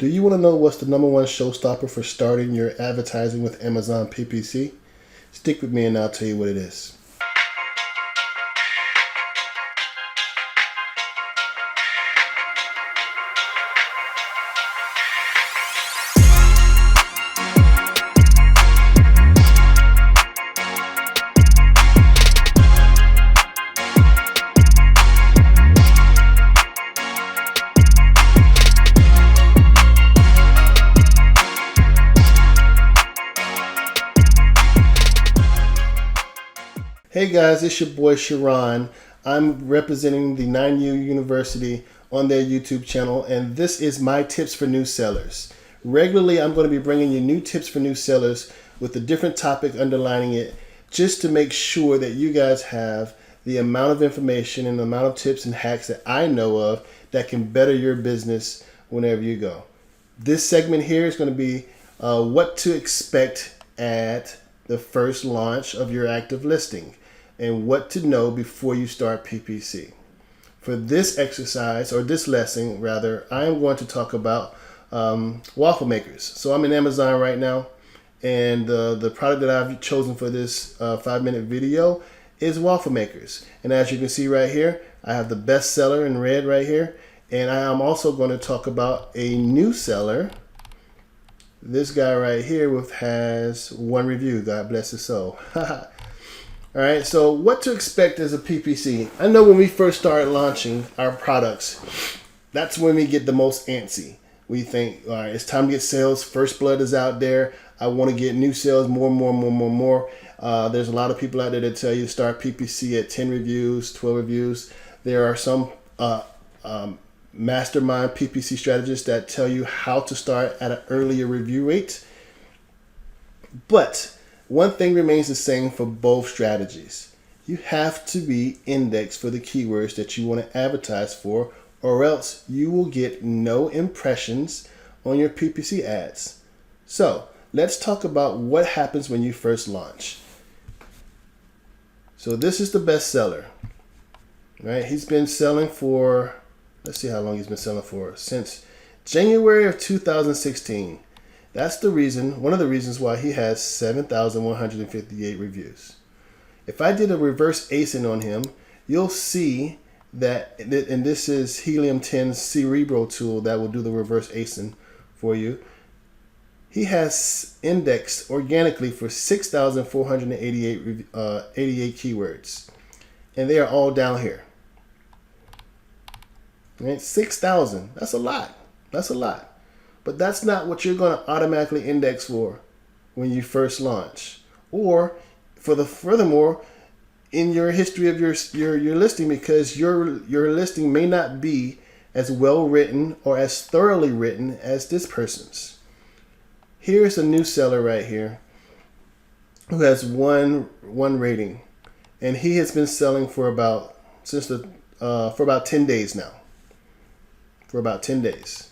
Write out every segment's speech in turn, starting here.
Do you want to know what's the #1 showstopper for starting your advertising with Amazon PPC? Stick with me and I'll tell you what it is. Hey guys, it's your boy Sharon. I'm representing the 9U University on their YouTube channel, and this is my tips for new sellers. Regularly, I'm going to be bringing you new tips for new sellers with a different topic underlining it, just to make sure that you guys have the amount of information and the amount of tips and hacks that I know of that can better your business whenever you go. This segment here is going to be what to expect at the first launch of your active listing, and what to know before you start PPC. For this exercise, or this lesson rather, I am going to talk about waffle makers. So I'm in Amazon right now, and the product that I've chosen for this 5-minute video is waffle makers. And as you can see right here, I have the best seller in red right here, and I am also going to talk about a new seller. This guy right here has 1 review. God bless his soul. All right, so what to expect as a PPC. I know when we first started launching our products, that's when we get the most antsy. We think, all right, it's time to get sales. First blood is out there. I want to get new sales, more. There's a lot of people out there that tell you to start PPC at 10 reviews, 12 reviews. There are some mastermind PPC strategists that tell you how to start at an earlier review rate. But one thing remains the same for both strategies. You have to be indexed for the keywords that you want to advertise for, or else you will get no impressions on your PPC ads. So let's talk about what happens when you first launch. So this is the best seller, right? He's been selling for, let's see how long he's been selling for, since January of 2016. That's the reason, one of the reasons why he has 7,158 reviews. If I did a reverse ASIN on him, you'll see that, and this is Helium 10's Cerebro tool that will do the reverse ASIN for you. He has indexed organically for 6,488 88 keywords, and they are all down here. Right? 6,000. That's a lot. That's a lot. But that's not what you're going to automatically index for when you first launch, or furthermore in your history of your listing, because your listing may not be as well written or as thoroughly written as this person's. Here's a new seller right here who has one rating, and he has been selling for about 10 days now. For about 10 days.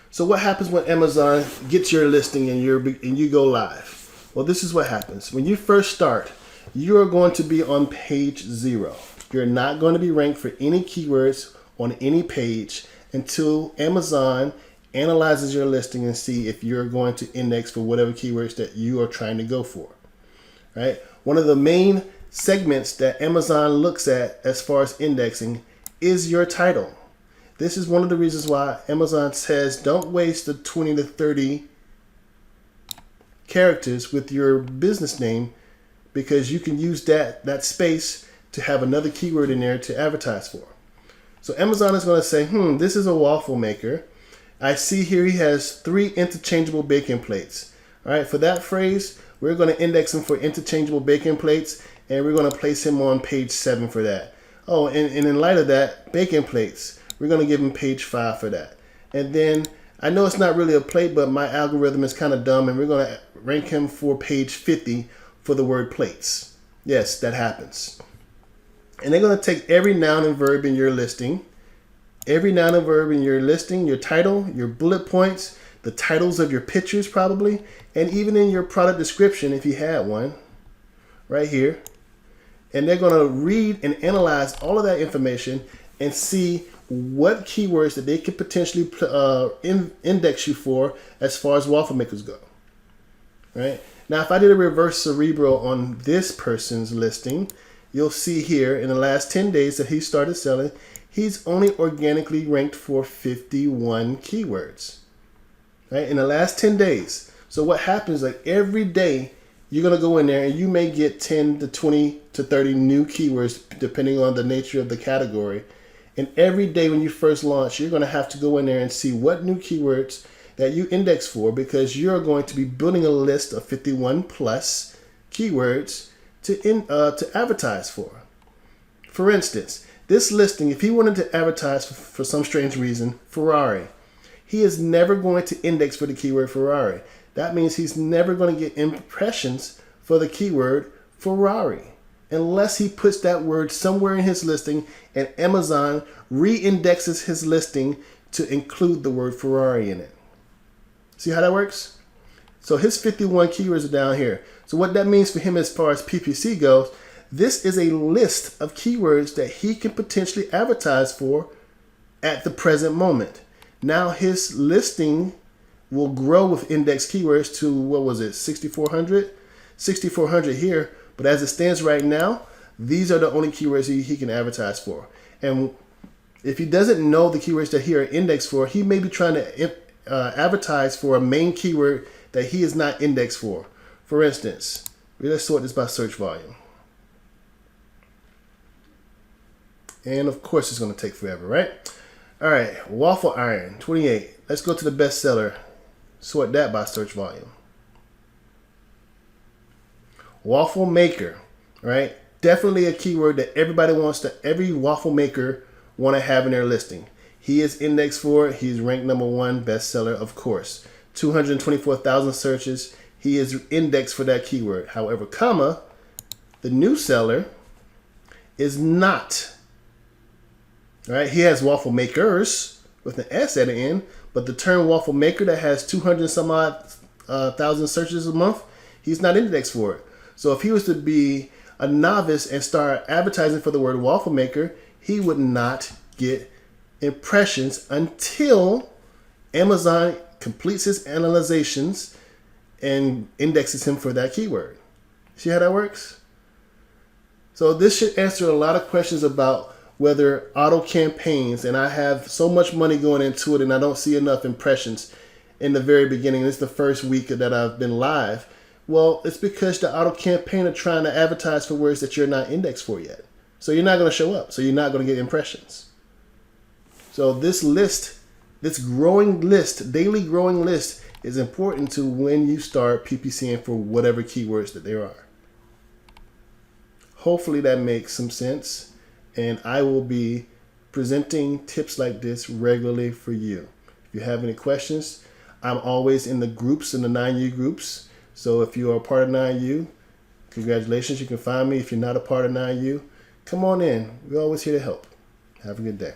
So what happens when Amazon gets your listing and you go live? Well, this is what happens. When you first start, you are going to be on page 0. You're not going to be ranked for any keywords on any page until Amazon analyzes your listing and see if you're going to index for whatever keywords that you are trying to go for. Right? One of the main segments that Amazon looks at as far as indexing is your title. This is one of the reasons why Amazon says don't waste the 20 to 30 characters with your business name, because you can use that space to have another keyword in there to advertise for. So Amazon is going to say, this is a waffle maker. I see here he has 3 interchangeable baking plates. All right, for that phrase, we're going to index him for interchangeable baking plates, and we're going to place him on page 7 for that. Oh, and in light of that, baking plates, we're going to give him page 5 for that. And then, I know it's not really a plate, but my algorithm is kind of dumb, and we're going to rank him for page 50 for the word plates. Yes, that happens. And they're going to take every noun and verb in your listing, your title, your bullet points, the titles of your pictures probably, and even in your product description if you had one, right here. And they're going to read and analyze all of that information and see what keywords that they could potentially index you for as far as waffle makers go. Right? Now, if I did a reverse cerebral on this person's listing, you'll see here in the last 10 days that he started selling, he's only organically ranked for 51 keywords. Right? In the last 10 days. So what happens, like every day, you're going to go in there and you may get 10 to 20 to 30 new keywords depending on the nature of the category. And every day when you first launch, you're going to have to go in there and see what new keywords that you index for, because you're going to be building a list of 51 plus keywords to advertise for. For instance, this listing, if he wanted to advertise for some strange reason, Ferrari, he is never going to index for the keyword Ferrari. That means he's never going to get impressions for the keyword Ferrari unless he puts that word somewhere in his listing and Amazon re-indexes his listing to include the word Ferrari in it. See how that works? So his 51 keywords are down here. So what that means for him as far as PPC goes, this is a list of keywords that he can potentially advertise for at the present moment. Now his listing will grow with index keywords to, what was it, 6,400? 6,400 here. But as it stands right now, these are the only keywords he can advertise for. And if he doesn't know the keywords that he are indexed for, he may be trying to advertise for a main keyword that he is not indexed for. For instance, let's sort this by search volume. And of course it's going to take forever, right? All right, waffle iron, 28. Let's go to the bestseller. Sort that by search volume. Waffle maker, right? Definitely a keyword that every waffle maker want to have in their listing. He is indexed for it. He's ranked #1 bestseller, of course. 224,000 searches. He is indexed for that keyword. However, the new seller is not. Right? He has waffle makers with an S at the end, but the term waffle maker that has 200 some odd thousand searches a month, he's not indexed for it. So if he was to be a novice and start advertising for the word waffle maker, he would not get impressions until Amazon completes his analyzations and indexes him for that keyword. See how that works? So this should answer a lot of questions about whether auto campaigns, and I have so much money going into it and I don't see enough impressions in the very beginning. This is the first week that I've been live. Well, it's because the auto campaign are trying to advertise for words that you're not indexed for yet. So you're not going to show up. So you're not going to get impressions. So this list, this growing list, daily growing list, is important to when you start PPCing for whatever keywords that there are. Hopefully that makes some sense. And I will be presenting tips like this regularly for you. If you have any questions, I'm always in the groups, in the 9U groups. So if you are a part of 9U, congratulations. You can find me. If you're not a part of 9U, come on in. We're always here to help. Have a good day.